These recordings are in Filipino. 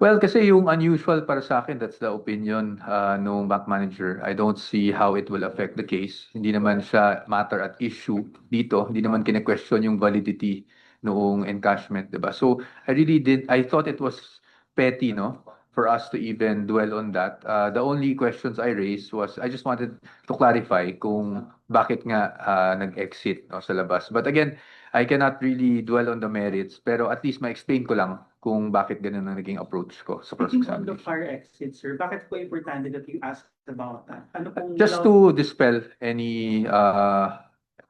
Well, kasi yung unusual para sa akin, that's the opinion nung bank manager. I don't see how it will affect the case. Hindi naman siya matter at issue dito. Hindi naman kine-question yung validity noong encashment, di ba? So, I thought it was petty, no? For us to even dwell on that. The only questions I raised was, I just wanted to clarify kung bakit nga nag-exit, no, sa labas. But again, I cannot really dwell on the merits, pero at least ma-explain ko lang kung bakit ganun ang naging approach ko sa Speaking on the cross-examination. fire exit, sir, bakit po importante that you asked about that? Ano pong Just to dispel any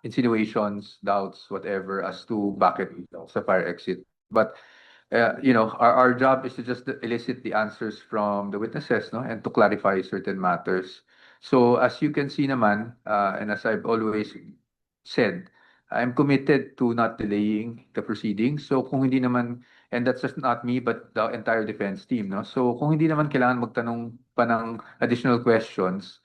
insinuations, doubts, whatever, as to bakit sa fire exit. But our job is to just elicit the answers from the witnesses, no, and to clarify certain matters. So as you can see naman, and as I've always said, I'm committed to not delaying the proceedings. So kung hindi naman, and that's just not me, but the entire defense team, no? So kung hindi naman kailangan magtanong pa ng additional questions,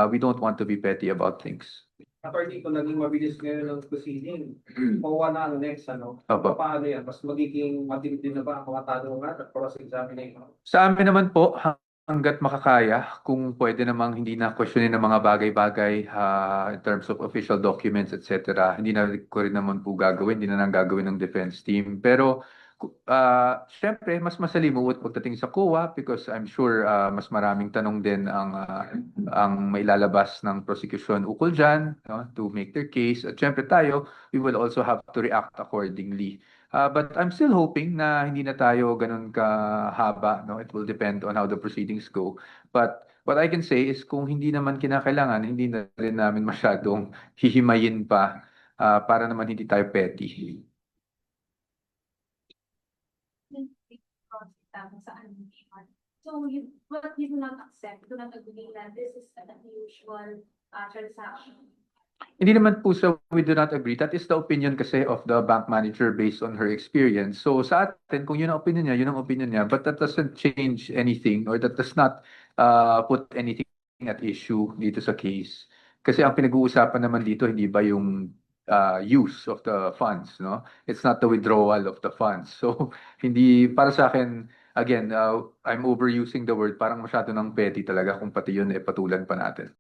we don't want to be petty about things. Attorney, kung naging mabilis ngayon ng proceeding, OWA na ang next, Opo. paano yan? Mas magiging matindi na ba ang mga tanungan at cross-examination? Sa amin naman po, hanggat makakaya, kung pwede namang hindi na questionin ng mga bagay-bagay in terms of official documents, etc. Hindi na ko rin naman po gagawin, hindi na nang gagawin ng defense team. Pero syempre, mas masalimuot pagdating sa COA because I'm sure mas maraming tanong din ang mailalabas ng prosecution ukol dyan, no, to make their case. At syempre tayo, we will also have to react accordingly. But I'm still hoping na hindi na tayo ganun kahaba, no? It will depend on how the proceedings go. But what I can say is kung hindi naman kinakailangan, hindi na rin namin masyadong hihimayin pa para naman hindi tayo petty. So what you do not accept, do not agree that this is an unusual transaction. Hindi naman po sa we do not agree. That is the opinion kasi of the bank manager based on her experience. So sa atin, kung yun ang opinion niya, yun ang opinion niya. But that doesn't change anything or that does not put anything at issue dito sa case. Kasi ang pinag-uusapan naman dito, hindi ba yung use of the funds, no? It's not the withdrawal of the funds. So hindi, para sa akin, again, I'm overusing the word, parang masyado ng petty talaga kung pati yun patulan pa natin.